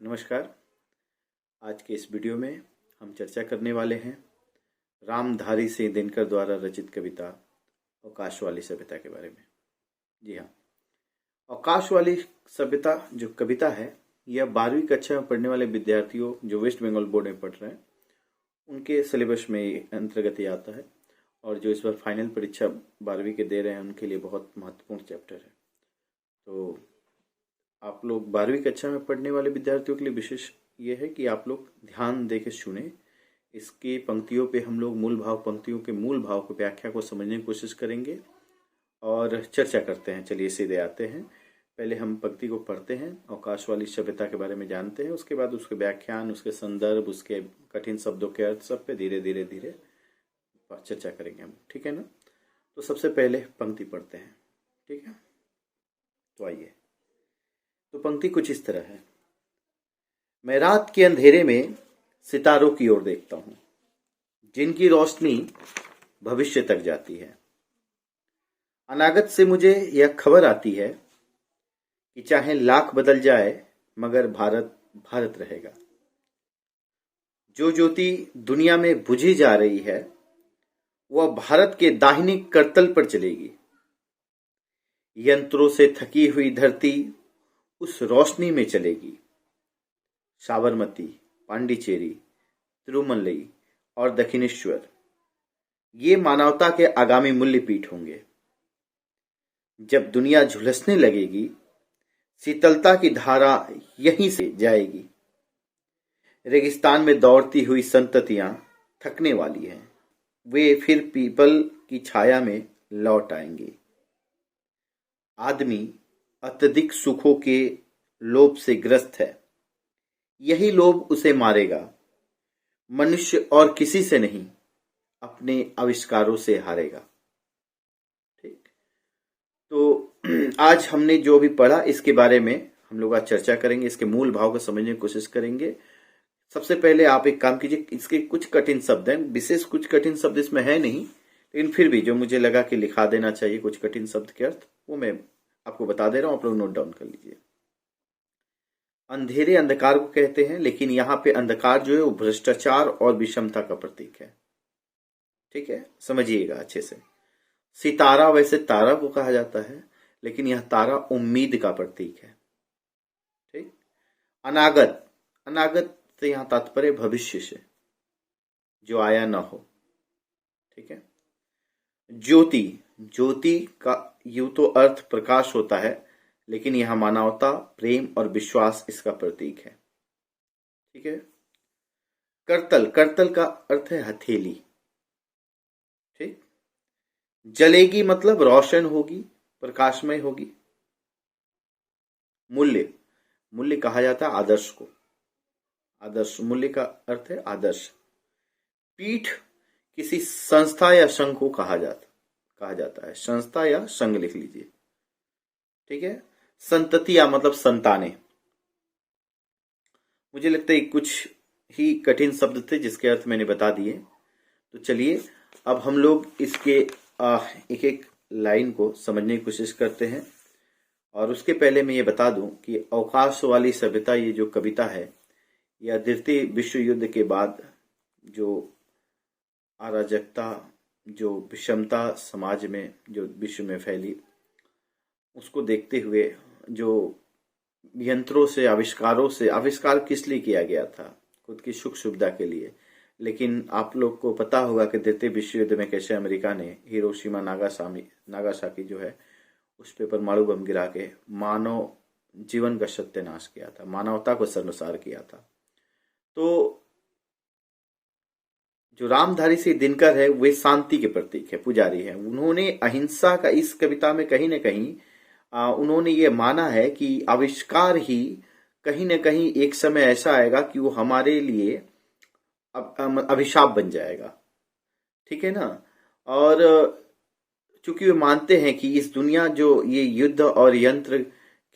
नमस्कार। आज के इस वीडियो में हम चर्चा करने वाले हैं रामधारी सिंह दिनकर द्वारा रचित कविता अवकाश वाली सभ्यता के बारे में। जी हाँ, अवकाश वाली सभ्यता जो कविता है यह 12वीं कक्षा में पढ़ने वाले विद्यार्थियों जो वेस्ट बंगाल बोर्ड में पढ़ रहे हैं उनके सिलेबस में अंतर्गत ही आता है और जो इस बार फाइनल परीक्षा 12वीं के दे रहे हैं उनके लिए बहुत महत्वपूर्ण चैप्टर है। तो आप लोग 12वीं कक्षा में पढ़ने वाले विद्यार्थियों के लिए विशेष ये है कि आप लोग ध्यान दे के सुने। इसकी पंक्तियों पे हम लोग पंक्तियों के मूल भाव को व्याख्या को समझने की कोशिश करेंगे और चर्चा करते हैं। चलिए सीधे आते हैं। पहले हम पंक्ति को पढ़ते हैं, अवकाश वाली सभ्यता के बारे में जानते हैं, उसके बाद उसके व्याख्यान, उसके संदर्भ, उसके कठिन शब्दों के अर्थ सब पे धीरे धीरे चर्चा करेंगे हम। ठीक है ना? तो सबसे पहले पंक्ति पढ़ते हैं। ठीक है, तो आइए। तो पंक्ति कुछ इस तरह है। मैं रात के अंधेरे में सितारों की ओर देखता हूं, जिनकी रोशनी भविष्य तक जाती है। अनागत से मुझे यह खबर आती है कि चाहे लाख बदल जाए मगर भारत भारत रहेगा। जो ज्योति दुनिया में बुझी जा रही है वह भारत के दाहिने करतल पर चलेगी। यंत्रों से थकी हुई धरती उस रोशनी में चलेगी। साबरमती, पांडिचेरी, तिरुमलई और दक्षिणेश्वर ये मानवता के आगामी मूल्य पीठ होंगे। जब दुनिया झुलसने लगेगी, शीतलता की धारा यहीं से जाएगी। रेगिस्तान में दौड़ती हुई संततियां थकने वाली हैं, वे फिर पीपल की छाया में लौट आएंगे। आदमी अत्यधिक सुखों के लोभ से ग्रस्त है, यही लोभ उसे मारेगा। मनुष्य और किसी से नहीं, अपने आविष्कारों से हारेगा। ठीक, तो आज हमने जो भी पढ़ा इसके बारे में हम लोग आज चर्चा करेंगे, इसके मूल भाव को समझने की कोशिश करेंगे। सबसे पहले आप एक काम कीजिए, इसके कुछ कठिन शब्द हैं, विशेष कुछ कठिन शब्द इसमें है नहीं, लेकिन फिर भी जो मुझे लगा कि लिखा देना चाहिए कुछ कठिन शब्द के अर्थ, वो मैं आपको बता दे रहा हूं, आप लोग नोट डाउन कर लीजिए। अंधेरे अंधकार को कहते हैं, लेकिन यहां पे अंधकार जो है वो भ्रष्टाचार और विषमता का प्रतीक है। ठीक है, समझिएगा अच्छे से। सितारा वैसे तारा को कहा जाता है, लेकिन यह तारा उम्मीद का प्रतीक है। ठीक, अनागत, अनागत से यहां तात्पर्य भविष्य से, जो आया ना हो। ठीक है, ज्योति, ज्योति का यूं तो अर्थ प्रकाश होता है, लेकिन यहां मानवता, प्रेम और विश्वास इसका प्रतीक है। ठीक है, करतल, करतल का अर्थ है हथेली। ठीक, जलेगी मतलब रोशन होगी, प्रकाशमय होगी। मूल्य, मूल्य कहा जाता है आदर्श को, आदर्श, मूल्य का अर्थ है आदर्श। पीठ किसी संस्था या संघ को कहा जाता है, संस्था या संघ लिख लीजिए। ठीक है, संततिया मतलब संतानें। मुझे लगता है कुछ ही कठिन शब्द थे जिसके अर्थ मैंने बता दिए। तो चलिए अब हम लोग इसके एक एक लाइन को समझने की कोशिश करते हैं। और उसके पहले मैं ये बता दूं कि अवकाश वाली सभ्यता ये जो कविता है यह द्वितीय विश्व युद्ध के बाद जो अराजकता, जो विषमता समाज में जो विश्व में फैली, उसको देखते हुए जो यंत्रों से, आविष्कारों से, आविष्कार किस लिए किया गया था? खुद की सुख सुविधा के लिए। लेकिन आप लोग को पता होगा कि द्वितीय विश्व युद्ध में कैसे अमेरिका ने हिरोशिमा नागासाकी जो है उस पे परमाणु बम गिरा के मानव जीवन का सत्यानाश किया था, मानवता को सर्वनाश किया था। तो जो रामधारी सिंह दिनकर है वे शांति के प्रतीक है, पुजारी है। उन्होंने अहिंसा का इस कविता में कहीं न कहीं उन्होंने ये माना है कि आविष्कार ही कहीं न कहीं एक समय ऐसा आएगा कि वो हमारे लिए अभिशाप बन जाएगा। ठीक है ना? और चूंकि वे मानते हैं कि इस दुनिया जो ये युद्ध और यंत्र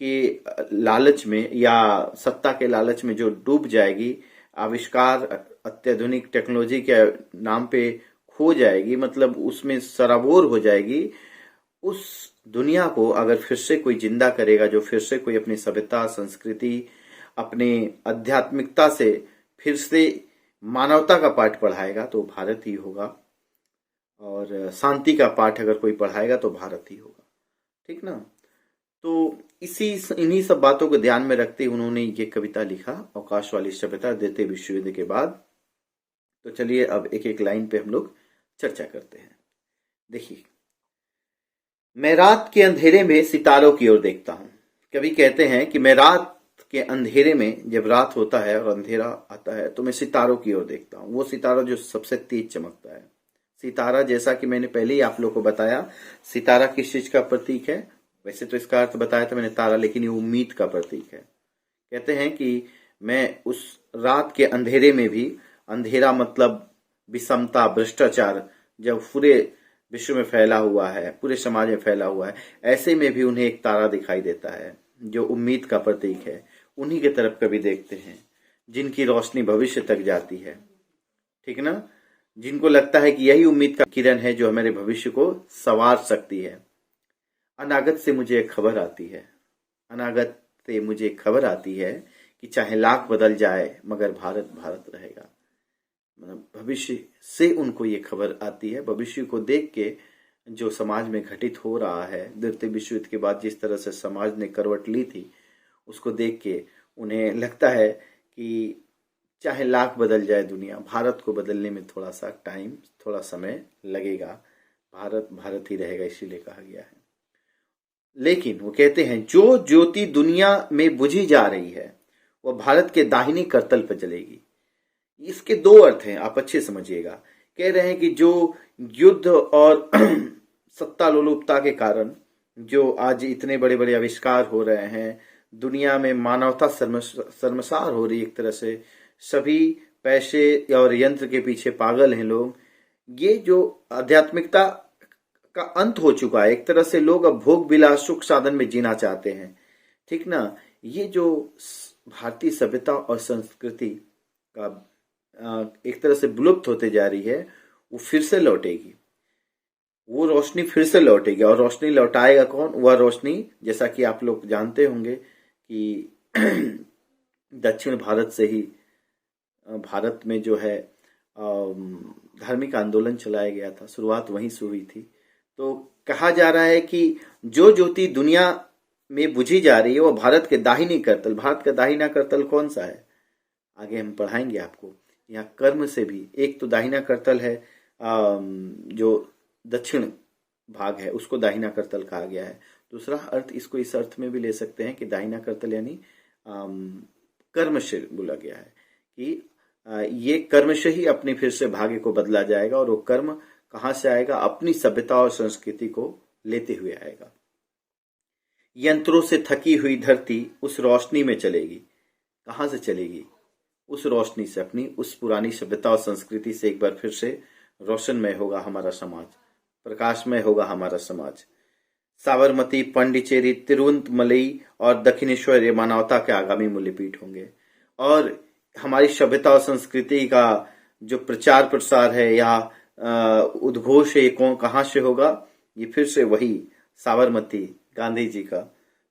के लालच में या सत्ता के लालच में जो डूब जाएगी, आविष्कार अत्याधुनिक टेक्नोलॉजी के नाम पे खो जाएगी, मतलब उसमें सराबोर हो जाएगी, उस दुनिया को अगर फिर से कोई जिंदा करेगा, जो फिर से कोई अपनी सभ्यता, संस्कृति अपने आध्यात्मिकता से फिर से मानवता का पाठ पढ़ाएगा तो भारत ही होगा, और शांति का पाठ अगर कोई पढ़ाएगा तो भारत ही होगा। ठीक ना। तो इन्हीं सब बातों को ध्यान में रखते उन्होंने ये कविता लिखा, अवकाश वाली सभ्यता, द्वितीय विश्व युद्ध के बाद। तो चलिए अब एक एक लाइन पे हम लोग चर्चा करते हैं। देखिए, मैं रात के अंधेरे में सितारों की ओर देखता हूं। कवि कहते हैं कि मैं रात के अंधेरे में, जब रात होता है और अंधेरा आता है, तो मैं सितारों की ओर देखता हूं। वो सितारा जो सबसे तेज चमकता है। सितारा, जैसा कि मैंने पहले ही आप लोगों को बताया, सितारा किस चीज का प्रतीक है? वैसे तो इसका अर्थ बताया था मैंने तारा, लेकिन ये उम्मीद का प्रतीक है। कहते हैं कि मैं उस रात के अंधेरे में भी, अंधेरा मतलब विषमता, भ्रष्टाचार जब पूरे विश्व में फैला हुआ है, पूरे समाज में फैला हुआ है, ऐसे में भी उन्हें एक तारा दिखाई देता है जो उम्मीद का प्रतीक है। उन्हीं की तरफ कभी देखते हैं जिनकी रोशनी भविष्य तक जाती है। ठीक ना। जिनको लगता है कि यही उम्मीद का किरण है जो हमारे भविष्य को संवार सकती है। अनागत से मुझे एक खबर आती है, अनागत से मुझे एक खबर आती है कि चाहे लाख बदल जाए मगर भारत भारत रहेगा। मतलब भविष्य से उनको ये खबर आती है, भविष्य को देख के जो समाज में घटित हो रहा है, द्वितीय विश्व युद्ध के बाद जिस तरह से समाज ने करवट ली थी, उसको देख के उन्हें लगता है कि चाहे लाख बदल जाए दुनिया, भारत को बदलने में थोड़ा सा टाइम, थोड़ा समय लगेगा, भारत भारत ही रहेगा, इसीलिए कहा गया है। लेकिन वो कहते हैं जो ज्योति दुनिया में बुझी जा रही है वह भारत के दाहिने करतल पर जलेगी। इसके दो अर्थ हैं, आप अच्छे समझिएगा। कह रहे हैं कि जो युद्ध और सत्ता लोलुपता के कारण जो आज इतने बड़े बड़े आविष्कार हो रहे हैं, दुनिया में मानवता शर्मसार हो रही है एक तरह से, सभी पैसे और यंत्र के पीछे पागल हैं लोग। ये जो आध्यात्मिकता का अंत हो चुका है, एक तरह से लोग अब भोग विलास सुख साधन में जीना चाहते हैं। ठीक ना। ये जो भारतीय सभ्यता और संस्कृति का एक तरह से विलुप्त होते जा रही है, वो फिर से लौटेगी, वो रोशनी फिर से लौटेगी। और रोशनी लौटाएगा कौन? वह रोशनी, जैसा कि आप लोग जानते होंगे कि दक्षिण भारत से ही भारत में जो है धार्मिक आंदोलन चलाया गया था, शुरुआत वहीं से हुई थी। तो कहा जा रहा है कि जो ज्योति दुनिया में बुझी जा रही है वो भारत के दाहिने करतल, भारत का दाहिना करतल कौन सा है आगे हम पढ़ाएंगे आपको। यहाँ कर्म से भी एक तो दाहिना करतल है, जो दक्षिण भाग है उसको दाहिना करतल कहा गया है। दूसरा अर्थ इसको इस अर्थ में भी ले सकते हैं कि दाहिना करतल यानी कर्म से बोला गया है कि ये कर्म से ही अपनी फिर से भाग्य को बदला जाएगा। और वो कर्म कहां से आएगा? अपनी सभ्यता और संस्कृति को लेते हुए आएगा। यंत्रों से थकी हुई धरती उस रोशनी में चलेगी। कहां से चलेगी? उस रोशनी से, अपनी उस पुरानी सभ्यता और संस्कृति से एक बार फिर से रोशनमय होगा हमारा समाज, प्रकाशमय होगा हमारा समाज। साबरमती, पांडिचेरी, तिरुवंतमलई और दक्षिणेश्वर ये मानवता के आगामी मूल्यपीठ होंगे। और हमारी सभ्यता और संस्कृति का जो प्रचार प्रसार है या उद्घोष है, कौन कहां से होगा? ये फिर से वही साबरमती, गांधी जी का,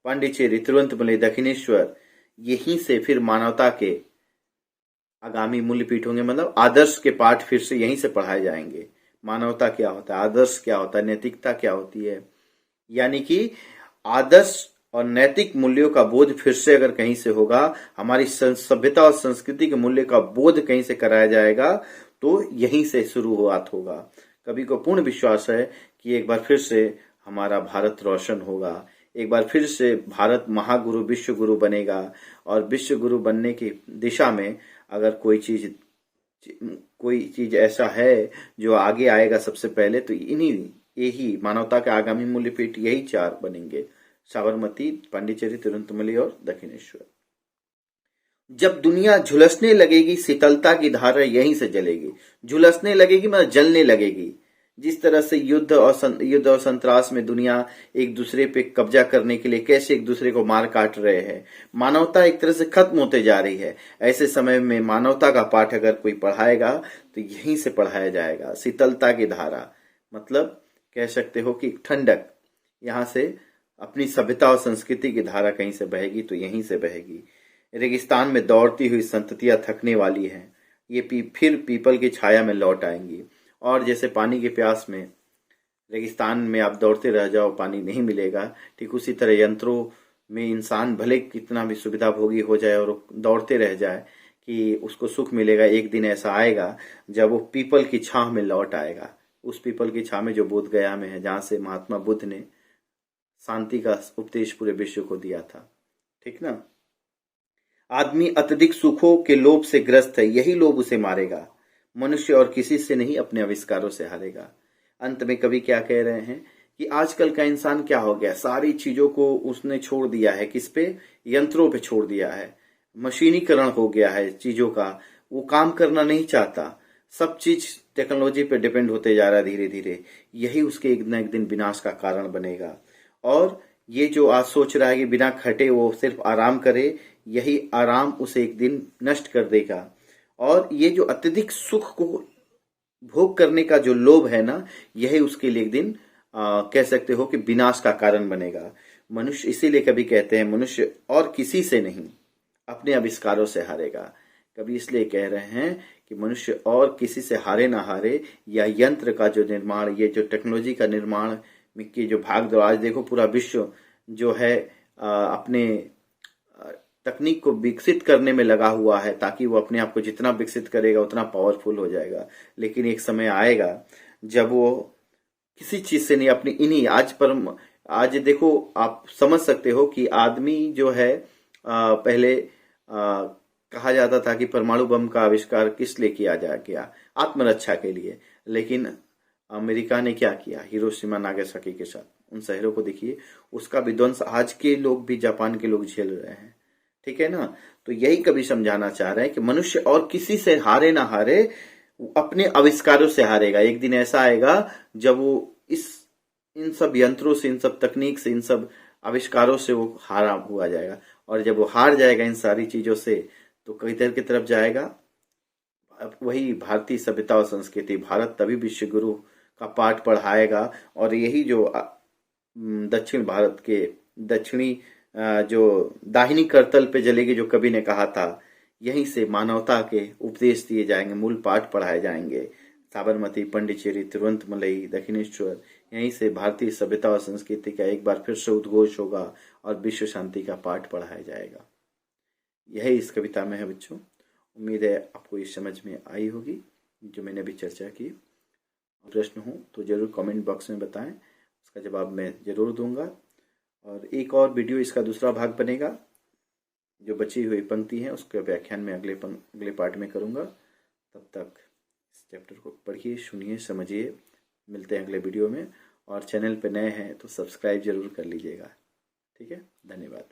पांडिचेरी, तिरुवंतमलई, दक्षिणेश्वर, यहीं से फिर मानवता के आगामी मूल्य पीठ होंगे। मतलब आदर्श के पाठ फिर से यहीं से पढ़ाए जाएंगे। मानवता क्या होता है, आदर्श क्या होता है, नैतिकता क्या होती है। यानी कि आदर्श और नैतिक मूल्यों का बोध फिर से अगर कहीं से होगा, हमारी सभ्यता और संस्कृति के मूल्य का बोध कहीं से कराया जाएगा, तो यहीं से शुरुआत होगा। कवि को पूर्ण विश्वास है कि एक बार फिर से हमारा भारत रोशन होगा, एक बार फिर से भारत महागुरु, विश्व गुरु बनेगा। और विश्व गुरु बनने की दिशा में अगर कोई चीज ऐसा है जो आगे आएगा सबसे पहले, तो यही मानवता के आगामी मूल्य पीठ यही चार बनेंगे: साबरमती, पांडिचेरी, तिरुवंतमलई और दक्षिणेश्वर। जब दुनिया झुलसने लगेगी, शीतलता की धारा यहीं से जलेगी। झुलसने लगेगी मतलब जलने लगेगी। जिस तरह से युद्ध और संत्रास में दुनिया एक दूसरे पे कब्जा करने के लिए कैसे एक दूसरे को मार काट रहे हैं, मानवता एक तरह से खत्म होते जा रही है। ऐसे समय में मानवता का पाठ अगर कोई पढ़ाएगा तो यहीं से पढ़ाया जाएगा। शीतलता की धारा मतलब कह सकते हो कि ठंडक, यहाँ से अपनी सभ्यता और संस्कृति की धारा कहीं से बहेगी तो यहीं से बहेगी। रेगिस्तान में दौड़ती हुई संततियां थकने वाली हैं, ये फिर पीपल की छाया में लौट आएंगी। और जैसे पानी के प्यास में रेगिस्तान में आप दौड़ते रह जाओ, पानी नहीं मिलेगा, ठीक उसी तरह यंत्रों में इंसान भले कितना भी सुविधा भोगी हो जाए और दौड़ते रह जाए कि उसको सुख मिलेगा, एक दिन ऐसा आएगा जब वो पीपल की छांव में लौट आएगा। उस पीपल की छांव में जो बोध गया में है, जहां से महात्मा बुद्ध ने शांति का उपदेश पूरे विश्व को दिया था। ठीक ना। आदमी अत्यधिक सुखों के लोभ से ग्रस्त है, यही लोभ उसे मारेगा। मनुष्य और किसी से नहीं, अपने आविष्कारों से हारेगा। अंत में कवि क्या कह रहे हैं कि आजकल का इंसान क्या हो गया, सारी चीजों को उसने छोड़ दिया है, किस पे? यंत्रों पे छोड़ दिया है। मशीनीकरण हो गया है चीजों का, वो काम करना नहीं चाहता, सब चीज टेक्नोलॉजी पे डिपेंड होते जा रहा है धीरे धीरे। यही उसके एक न एक दिन विनाश का कारण बनेगा। और ये जो आज सोच रहा है कि बिना खटे वो सिर्फ आराम करे, यही आराम उसे एक दिन नष्ट कर देगा। और ये जो अत्यधिक सुख को भोग करने का जो लोभ है ना, यही उसके लिए एक दिन कह सकते हो कि विनाश का कारण बनेगा। मनुष्य इसीलिए कभी कहते हैं मनुष्य और किसी से नहीं, अपने आविष्कारों से हारेगा। कभी इसलिए कह रहे हैं कि मनुष्य और किसी से हारे ना हारे, या यंत्र का जो निर्माण, ये जो टेक्नोलॉजी का निर्माण की जो भाग दौड़, आज देखो पूरा विश्व जो है अपने तकनीक को विकसित करने में लगा हुआ है, ताकि वो अपने आप को जितना विकसित करेगा उतना पावरफुल हो जाएगा। लेकिन एक समय आएगा जब वो किसी चीज से नहीं, अपनी इन्हीं आज देखो आप समझ सकते हो कि आदमी जो है पहले कहा जाता था कि परमाणु बम का आविष्कार किस लिए किया गया, आत्मरक्षा के लिए। लेकिन अमेरिका ने क्या किया, हिरोशिमा नागासाकी के साथ उन शहरों को देखिए, उसका विध्वंस आज के लोग भी, जापान के लोग झेल रहे हैं। ठीक है ना। तो यही कभी समझाना चाह रहे हैं कि मनुष्य और किसी से हारे ना हारे, अपने आविष्कारों से हारेगा। एक दिन ऐसा आएगा जब वो इन सब यंत्रों से, इन सब तकनीक से, इन सब आविष्कारों से वो हारा हुआ जाएगा। और जब वो हार जाएगा इन सारी चीजों से, तो किधर की तरफ जाएगा? वही भारतीय सभ्यता और संस्कृति, भारत तभी विश्व गुरु का पाठ पढ़ाएगा। और यही जो दक्षिण भारत के दक्षिणी जो दाहिनी करतल पे जलेगी, जो कवि ने कहा था, यहीं से मानवता के उपदेश दिए जाएंगे, मूल पाठ पढ़ाए जाएंगे। साबरमती, पंडिचेरी, तिरुवंतमलई, दक्षिणेश्वर, यहीं से भारतीय सभ्यता और संस्कृति का एक बार फिर से उद्घोष होगा और विश्व शांति का पाठ पढ़ाया जाएगा। यही इस कविता में है बच्चों। उम्मीद है आपको ये समझ में आई होगी जो मैंने अभी चर्चा की। प्रश्न हो तो जरूर कमेंट बॉक्स में बताएं, उसका जवाब मैं जरूर दूंगा। और एक और वीडियो, इसका दूसरा भाग बनेगा, जो बची हुई पंक्ति है उसके व्याख्यान में अगले पार्ट में करूंगा। तब तक इस चैप्टर को पढ़िए, सुनिए, समझिए। मिलते हैं अगले वीडियो में। और चैनल पे नए हैं तो सब्सक्राइब जरूर कर लीजिएगा। ठीक है, धन्यवाद।